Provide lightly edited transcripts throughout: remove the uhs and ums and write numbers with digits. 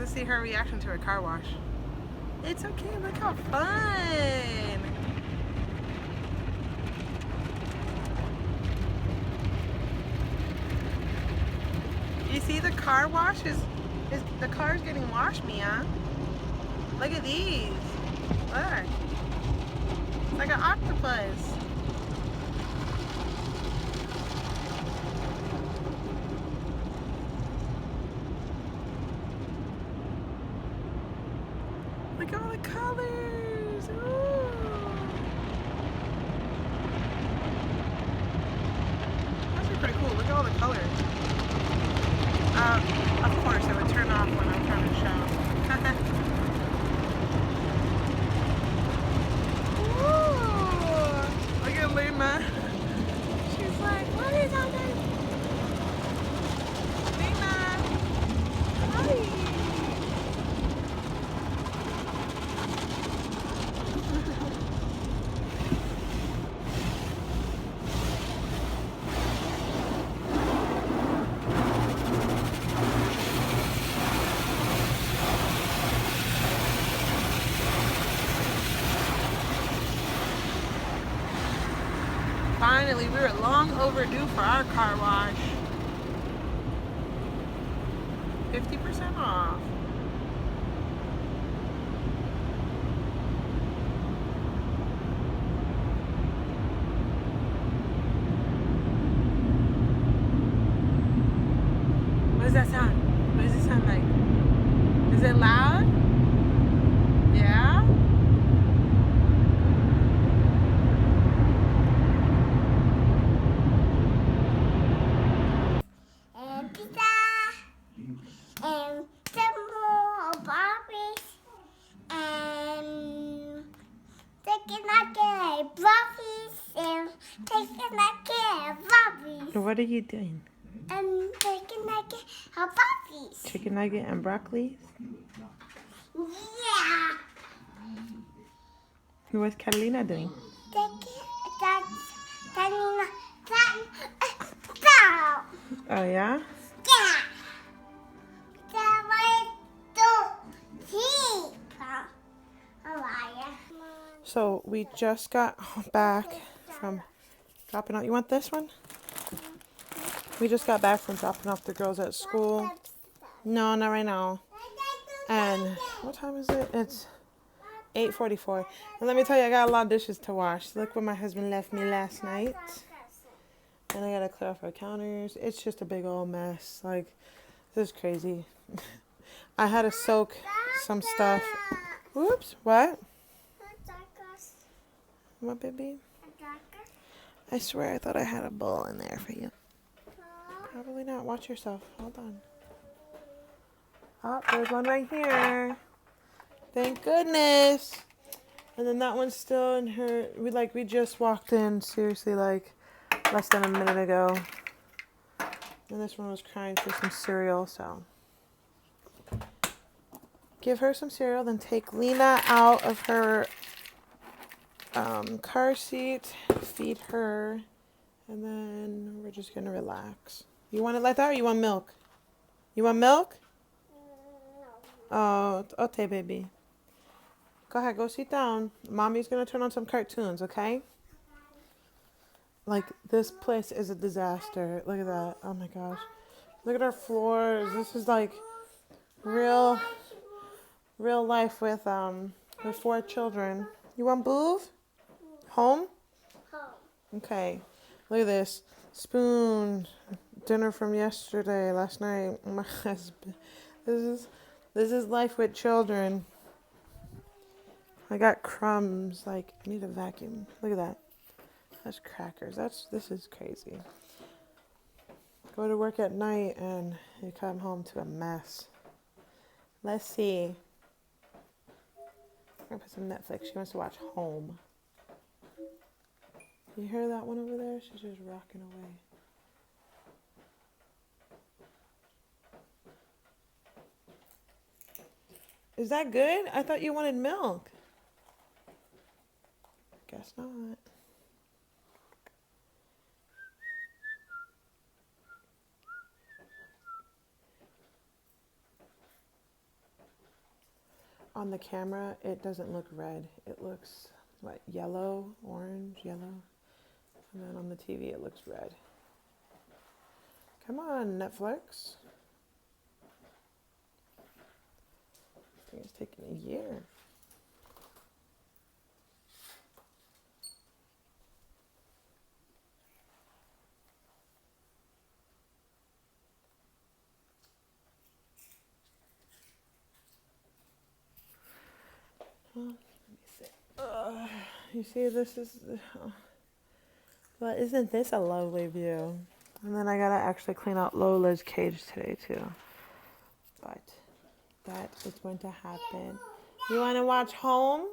to see her reaction to her car wash. It's okay, look how fun! You see the car wash is the car's getting washed, Mia. Look at these. Look. It's like an octopus. Look at all the colors. Ooh. That's pretty cool. Look at all the colors. Of course, it would turn off when I'm trying to show. Ooh. Look at Lena. She's like, what is all this? Lena. Hi. Finally, we were long overdue for our car wash. 50% off. What does that sound? What does it sound like? Is it loud? Yeah? What are you doing? Chicken nugget and puppies. Chicken nugget and broccoli? Yeah. What's Catalina doing? Oh yeah? So we just got back from dropping out. You want this one? We just got back from dropping off the girls at school. No, not right now. And what time is it? It's 8:44. And let me tell you, I got a lot of dishes to wash. Look where my husband left me last night. And I gotta clear off our counters. It's just a big old mess. Like, this is crazy. I had to soak some stuff. Whoops, what? What, baby? I swear I thought I had a bowl in there for you. Probably not. Watch yourself. Hold on. Oh, there's one right here. Thank goodness. And then that one's still in her. We just walked in, seriously, like less than a minute ago. And this one was crying for some cereal, so give her some cereal, then take Lena out of her car seat, feed her, and then we're just gonna relax. You want it like that, or you want milk? You want milk? Oh, okay, baby. Go ahead, go sit down. Mommy's gonna turn on some cartoons, okay? Like, this place is a disaster. Look at that. Oh my gosh. Look at our floors. This is like real life with 4 children. You want Boov? Home? Okay. Look at this. Spoon. Dinner from yesterday, last night. My husband. This is life with children. I got crumbs. Like, I need a vacuum. Look at that. That's crackers. This is crazy. Go to work at night and you come home to a mess. Let's see. I'm gonna put some Netflix. She wants to watch Home. You hear that one over there? She's just rocking away. Is that good? I thought you wanted milk. Guess not. on the camera, it doesn't look red. It looks, what, yellow, orange, yellow. And then on the TV, it looks red. Come on, Netflix. This thing is taking a year. Well, let me see. You see, this is... Well, isn't this a lovely view? And then I gotta actually clean out Lola's cage today, too. But that is going to happen. You want to watch Home?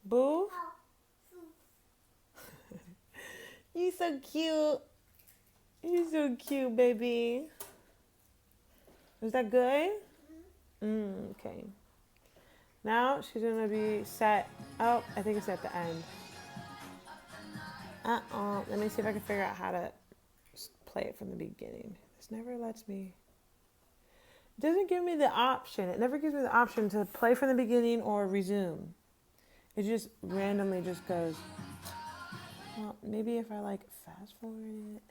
Boo? You're so cute. You're so cute, baby. Is that good? Okay. Now she's going to be set. Oh, I think it's at the end. Let me see if I can figure out how to play it from the beginning. This never lets me. It doesn't give me the option. It never gives me the option to play from the beginning or resume. It just randomly just goes. Well, maybe if I like fast forward it.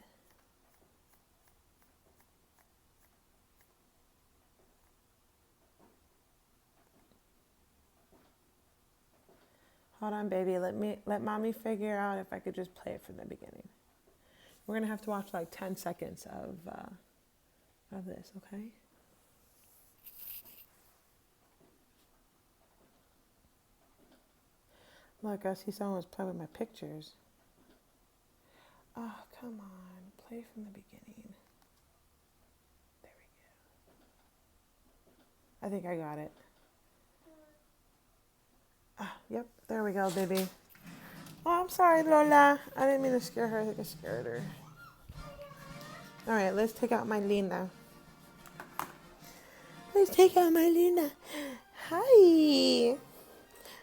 Hold on, baby. Let mommy figure out if I could just play it from the beginning. We're gonna have to watch like 10 seconds of this, okay? Look, I see someone was playing with my pictures. Oh, come on. Play from the beginning. There we go. I think I got it. Yep, there we go, baby. Oh, I'm sorry, Lola. I didn't mean to scare her. I think I scared her. All right, let's take out my Lina. Let's take out my Lina. Hi.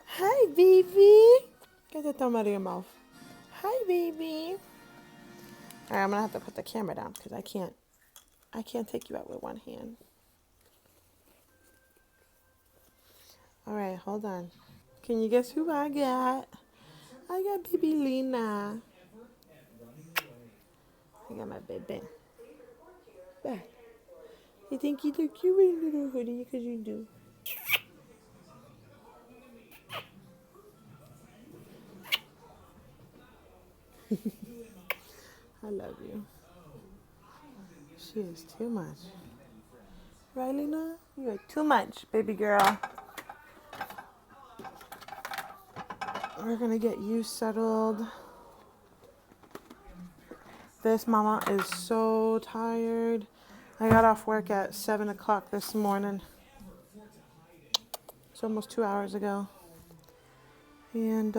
Hi, baby. Get the thumb out of your mouth. Hi, baby. All right, I'm gonna have to put the camera down because I can't take you out with one hand. All right, hold on. Can you guess who I got? I got baby Lina. I got my baby. Back. You think you look cute in a little hoodie? Because you do. I love you. She is too much. Right, Lina? You are too much, baby girl. We're going to get you settled. This mama is so tired. I got off work at 7 o'clock this morning. It's almost 2 hours ago. And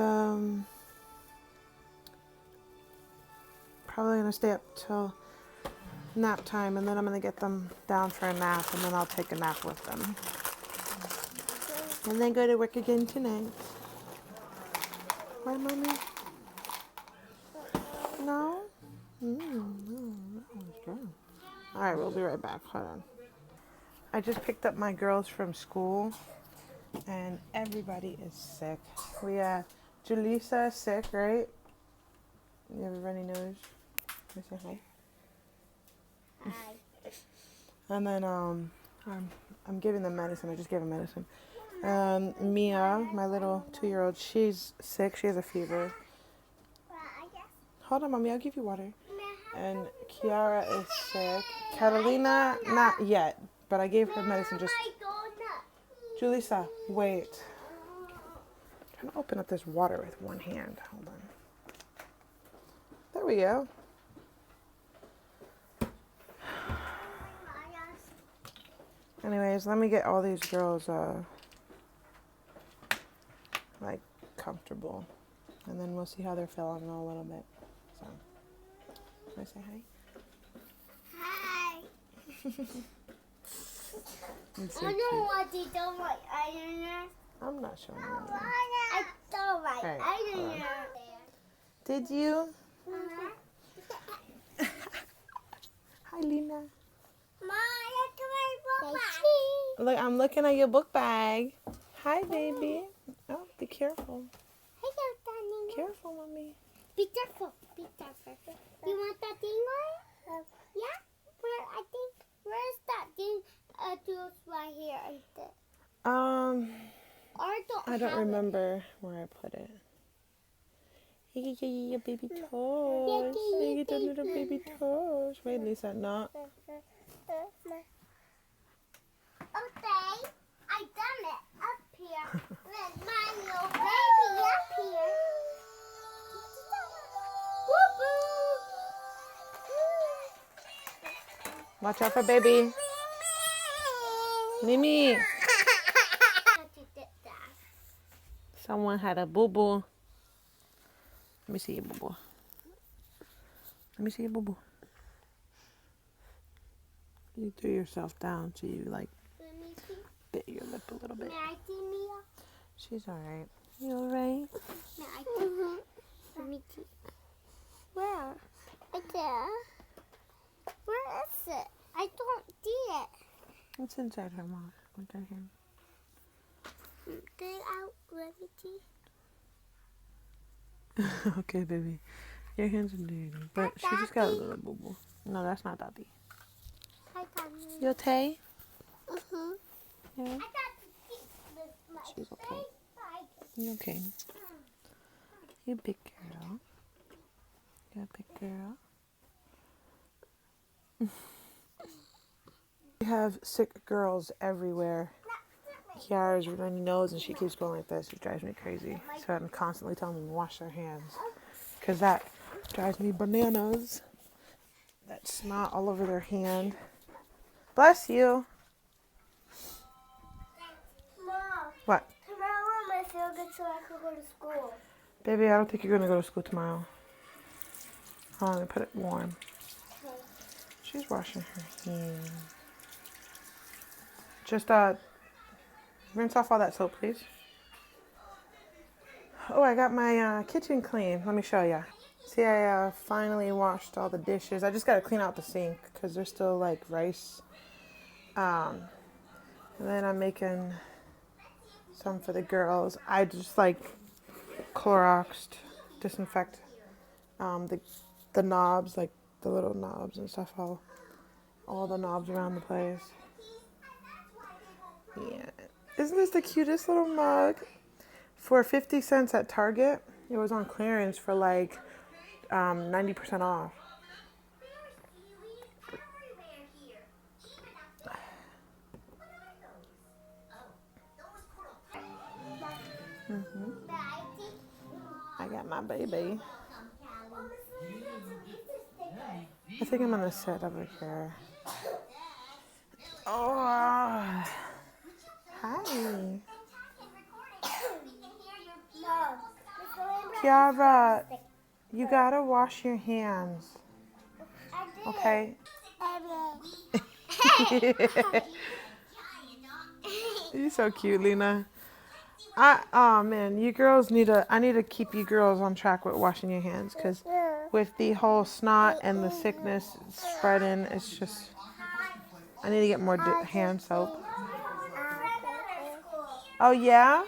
probably going to stay up till nap time, and then I'm going to get them down for a nap, and then I'll take a nap with them. And then go to work again tonight. Right, Mommy? No? No, that was good. All right, we'll be right back. Hold on. I just picked up my girls from school, and everybody is sick. We have Julissa sick, right? You have a runny nose? Can I say hi? Hi. And then I'm giving them medicine. I just gave them medicine. Mia, my little 2-year-old, she's sick. She has a fever. Hold on, Mommy. I'll give you water. And Kiara is sick. Catalina, not yet, but I gave her medicine just... Julissa, wait. I'm trying to open up this water with one hand. Hold on. There we go. Anyways, let me get all these girls, like, comfortable. And then we'll see how they're feeling in a little bit. So, can I say hi? Hi. It's so I don't cute. want to do my eyeliner. I'm not showing you. I don't like Alright, eyeliner. Did you? Hi, Lina. Mom, look at my book bag. Look, I'm looking at your book bag. Hi, baby. Oh, be careful. Hello, darling. Careful, mommy. Be careful. Be careful. You want that thing on? Yeah? Where's that thing? Tools right here. I don't remember where I put it. You get your baby toes. You get the little baby toes. Wait, Lisa, not. Okay, I done it up here. With my little baby up here. Watch out for baby. Mimi. Someone had a boo-boo. Let me see your boo-boo. Let me see your boo-boo. You threw yourself down, so you like bit your lip a little bit. May I see Mia? She's alright. You alright? May I see? Let me see. Where? Right there. Where is it? I don't see it. It's inside her mouth. Look at him. Get it out. Let me see. Okay, baby. Your hands are dirty. But she just got a little boo-boo. No, that's not Daddy. Hi, Tommy. You okay? Mm-hmm. Yeah? I got to see this. She's okay. You okay? You big girl. You a big girl. We have sick girls everywhere. Kiara's runny nose and she keeps going like this. It drives me crazy. So I'm constantly telling them to wash their hands. Because that drives me bananas. That snot all over their hand. Bless you. Mom, What? tomorrow I feel good so I can go to school. Baby, I don't think you're going to go to school tomorrow. Hold on, let me put it warm. Okay. She's washing her hands. Just rinse off all that soap, please. Oh, I got my kitchen clean. Let me show you. See, I finally washed all the dishes. I just got to clean out the sink because there's still like rice. And then I'm making some for the girls. I just like Cloroxed, disinfect the knobs, like the little knobs and stuff, all the knobs around the place. Yeah. Isn't this the cutest little mug? For 50 cents at Target, it was on clearance for like 90% off. I got my baby. I think I'm gonna sit over here. Oh, hi. Kiara, you gotta wash your hands. Okay? You're so cute, Lena. Oh man, you girls I need to keep you girls on track with washing your hands because with the whole snot and the sickness spreading, it's just, I need to get more hand soap. Oh yeah?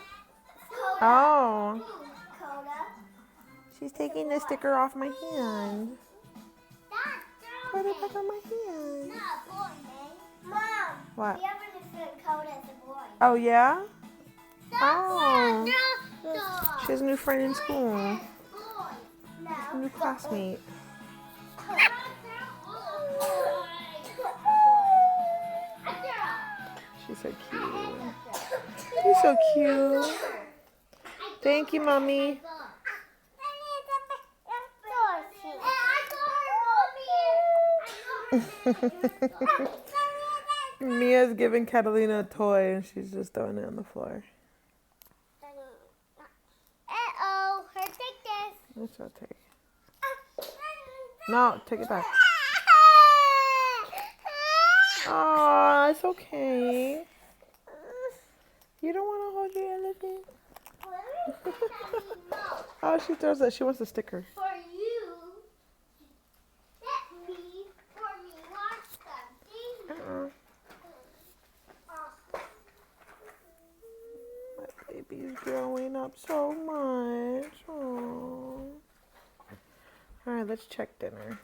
Oh. She's taking the sticker off my hand. Put it back on my hand. Mom, What? the other friend Coda is a boy. Oh yeah? Oh. She has a new friend in school. A No. new classmate. She's so cute. You're so cute. Thank you, Mommy. Mia's giving Catalina a toy and she's just throwing it on the floor. Uh-oh, her take this. That's okay. No, take it back. Oh, it's okay. You don't want to hold your elephant? Oh, she throws it. She wants a sticker. For you. Let me, for me, watch the thing. up so much. Aww. All right, let's check dinner.